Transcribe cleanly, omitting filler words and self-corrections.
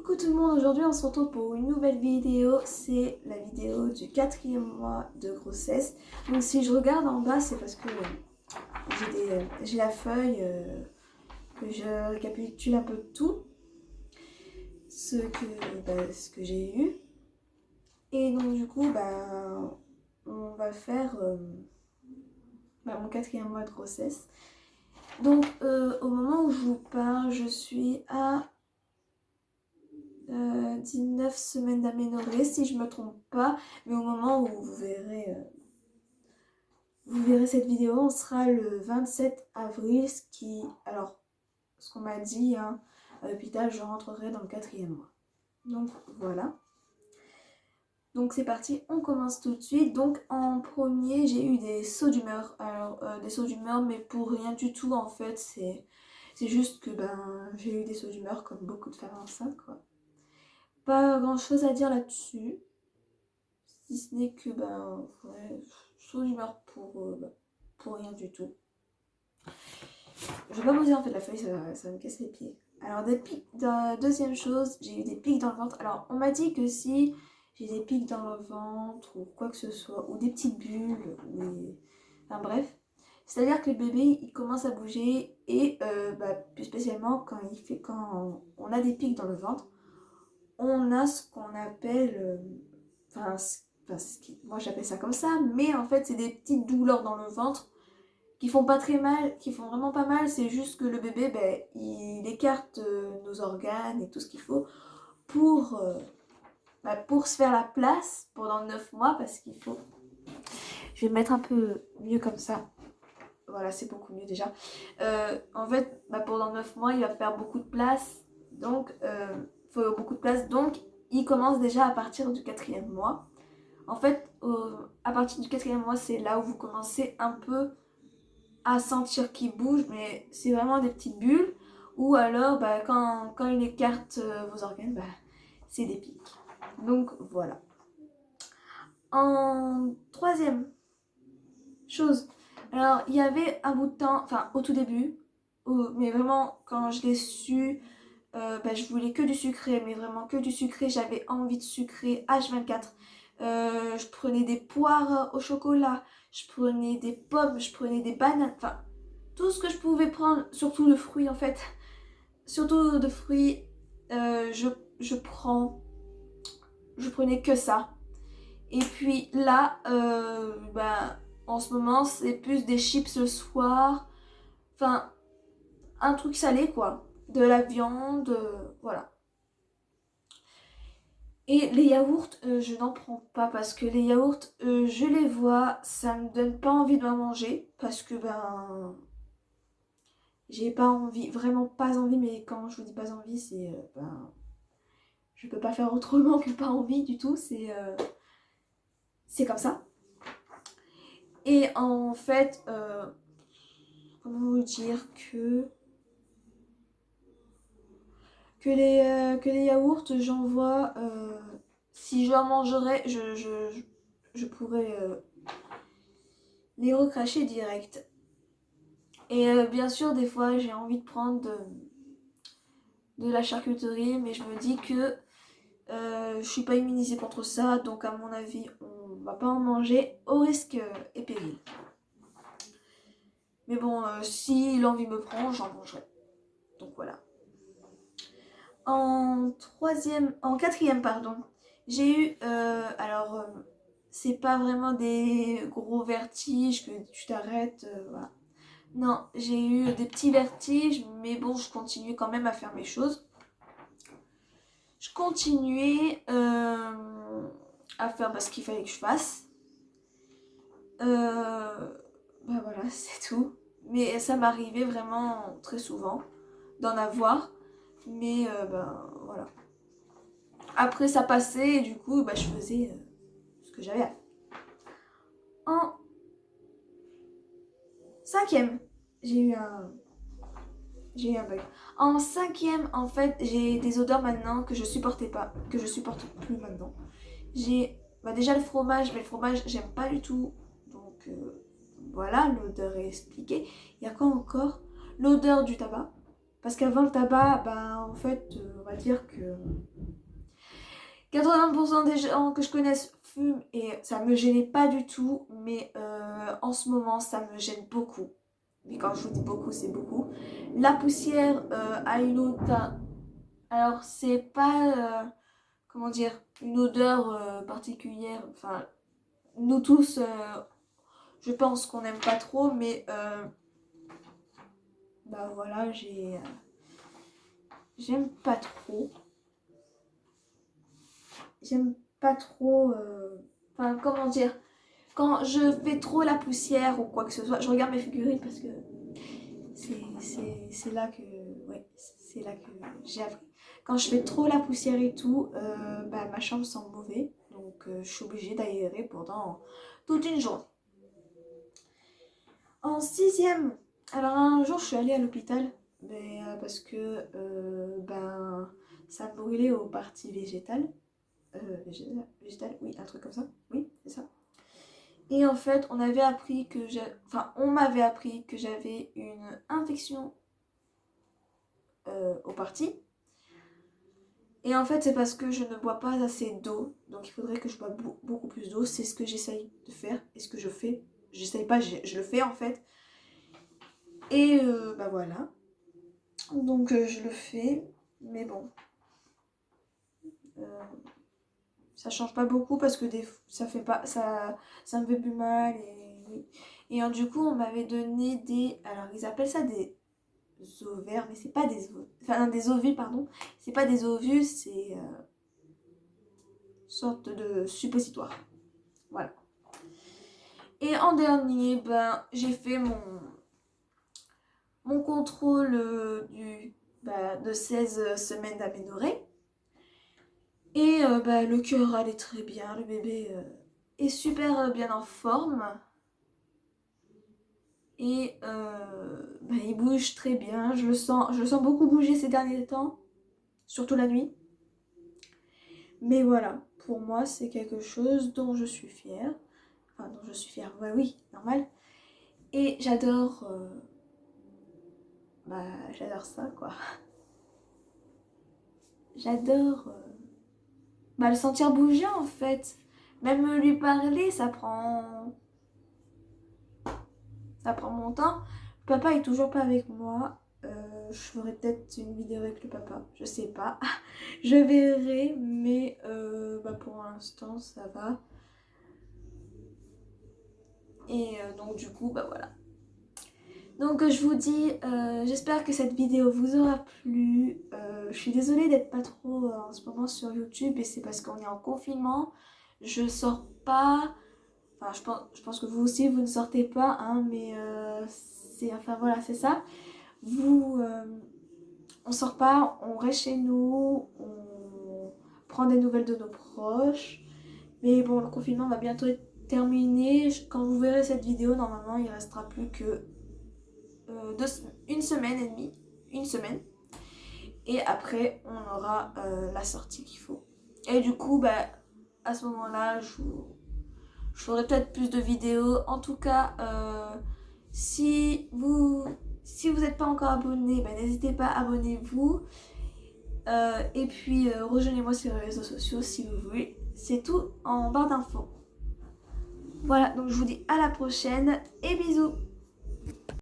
Coucou tout le monde, aujourd'hui on se retrouve pour une nouvelle vidéo, c'est la vidéo du 4e mois de grossesse. Donc si je regarde en bas, c'est parce que j'ai la feuille que je récapitule un peu de tout, ce que j'ai eu. Et donc du coup, on va faire mon 4e mois de grossesse. Donc au moment où je vous parle, je suis à 19 semaines d'aménorrhée si je me trompe pas, mais au moment où vous verrez cette vidéo, on sera le 27 avril, ce qu'on m'a dit hein, à l'hôpital, je rentrerai dans le 4e mois. Donc voilà. Donc c'est parti, on commence tout de suite. Donc en premier, j'ai eu des sauts d'humeur. Alors des sauts d'humeur, mais pour rien du tout en fait, c'est juste que j'ai eu des sauts d'humeur comme beaucoup de femmes enceintes quoi. Pas grand chose à dire là-dessus. Si ce n'est que, saut d'humeur pour rien du tout. Je vais pas poser en fait la feuille, ça me casse les pieds. Alors, deuxième chose, j'ai eu des pics dans le ventre. Alors, on m'a dit que si j'ai des pics dans le ventre ou quoi que ce soit, ou des petites bulles, enfin bref. C'est-à-dire que le bébé, il commence à bouger et plus spécialement quand on a des pics dans le ventre, on a ce qu'on appelle, moi j'appelle ça comme ça, mais en fait c'est des petites douleurs dans le ventre qui font pas très mal, qui font vraiment pas mal, c'est juste que le bébé, il écarte nos organes et tout ce qu'il faut pour, pour se faire la place pendant 9 mois, parce qu'il faut... Je vais me mettre un peu mieux comme ça. Voilà, c'est beaucoup mieux déjà. En fait, pendant 9 mois, il va faire beaucoup de place, donc faut beaucoup de place, donc il commence déjà à partir du 4e mois. En fait, à partir du 4e mois, c'est là où vous commencez un peu à sentir qu'il bouge, mais c'est vraiment des petites bulles. Ou alors, quand il écarte vos organes, c'est des pics. Donc voilà. En troisième chose, alors il y avait un bout de temps, enfin au tout début, mais vraiment quand je l'ai su, je voulais que du sucré, mais vraiment que du sucré, j'avais envie de sucré H24. Je prenais des poires au chocolat, je prenais des pommes, je prenais des bananes, enfin tout ce que je pouvais prendre, surtout de fruits en fait. Surtout de fruits, je prenais que ça. Et puis là, en ce moment, c'est plus des chips le soir, enfin un truc salé quoi, de la viande, voilà. Et les yaourts, je n'en prends pas parce que les yaourts, je les vois, ça me donne pas envie de m'en manger parce que j'ai pas envie, vraiment pas envie, mais quand je vous dis pas envie, c'est je peux pas faire autrement que pas envie du tout, c'est comme ça. Et en fait, comment vous dire que les yaourts, j'en vois, si j'en mangerais, je pourrais les recracher direct. Et bien sûr, des fois, j'ai envie de prendre de la charcuterie, mais je me dis que je suis pas immunisée contre ça, donc à mon avis, on va pas en manger au risque et péril. Mais bon, si l'envie me prend, j'en mangerai. Donc voilà. En quatrième, pardon, j'ai eu, c'est pas vraiment des gros vertiges que tu t'arrêtes, voilà. Non, j'ai eu des petits vertiges, mais bon, je continuais quand même à faire mes choses. Je continuais à faire ce qu'il fallait que je fasse. Voilà, c'est tout. Mais ça m'arrivait vraiment très souvent d'en avoir. Mais voilà. Après ça passait et du coup je faisais ce que j'avais à faire. En cinquième, j'ai eu un bug. En cinquième, en fait, j'ai des odeurs maintenant que je supportais pas, que je supporte plus maintenant. J'ai déjà le fromage, mais le fromage j'aime pas du tout. Donc voilà, l'odeur est expliquée. Il y a quoi encore? L'odeur du tabac. Parce qu'avant le tabac, en fait, on va dire que 80% des gens que je connaisse fument et ça me gênait pas du tout, mais en ce moment ça me gêne beaucoup. Mais quand je vous dis beaucoup, c'est beaucoup. La poussière a une odeur. Alors c'est pas comment dire, une odeur particulière. Enfin, nous tous, je pense qu'on n'aime pas trop, mais bah voilà, j'aime pas trop. J'aime pas trop. Enfin, comment dire, quand je fais trop la poussière ou quoi que ce soit, je regarde mes figurines parce que c'est là que, ouais, c'est là que j'ai appris. Quand je fais trop la poussière et tout, bah, ma chambre sent mauvais, donc je suis obligée d'aérer pendant toute une journée. En sixième, alors un jour je suis allée à l'hôpital, mais, parce que ben, ça brûlait aux parties végétales. Végétale, oui, un truc comme ça, oui, c'est ça. Et en fait, on m'avait appris que j'avais une infection aux parties. Et en fait, c'est parce que je ne bois pas assez d'eau. Donc il faudrait que je bois beaucoup plus d'eau. C'est ce que j'essaye de faire et ce que je fais. J'essaye pas, je le fais en fait. Et bah voilà. Donc je le fais. Mais bon. Euh, ça change pas beaucoup parce que ça fait pas. Ça me fait plus mal. Et oui. Et du coup, on m'avait donné des. Alors ils appellent ça des ovaires, mais c'est pas des ovules. Enfin, des ovules, pardon. C'est pas des ovules, c'est sorte de suppositoire. Voilà. Et en dernier, ben, j'ai fait mon contrôle de 16 semaines d'aménorrhée. Et bah, le cœur allait très bien, le bébé est super bien en forme. Et bah, il bouge très bien, je le sens beaucoup bouger ces derniers temps, surtout la nuit. Mais voilà, pour moi c'est quelque chose dont je suis fière. Enfin, dont je suis fière, ouais, oui, normal. Et j'adore ça, quoi. J'adore le sentir bouger, en fait. Même lui parler, ça prend mon temps. Le papa est toujours pas avec moi. Je ferai peut-être une vidéo avec le papa, je sais pas. Je verrai, mais pour l'instant, ça va. Et donc, du coup, bah voilà. Donc je vous dis, j'espère que cette vidéo vous aura plu. Je suis désolée d'être pas trop en ce moment sur YouTube et c'est parce qu'on est en confinement. Je sors pas. Enfin, je pense que vous aussi vous ne sortez pas, hein, mais voilà, c'est ça. On sort pas, on reste chez nous, on prend des nouvelles de nos proches. Mais bon, le confinement va bientôt être terminé. Quand vous verrez cette vidéo, normalement, il restera plus que une semaine et demie, une semaine. Et après, on aura la sortie qu'il faut. Et du coup, bah, à ce moment-là, je ferai peut-être plus de vidéos. En tout cas, si vous n'êtes pas encore abonné, bah, n'hésitez pas, abonnez-vous. Et puis, rejoignez-moi sur les réseaux sociaux si vous voulez. C'est tout en barre d'infos. Voilà, donc je vous dis à la prochaine et bisous.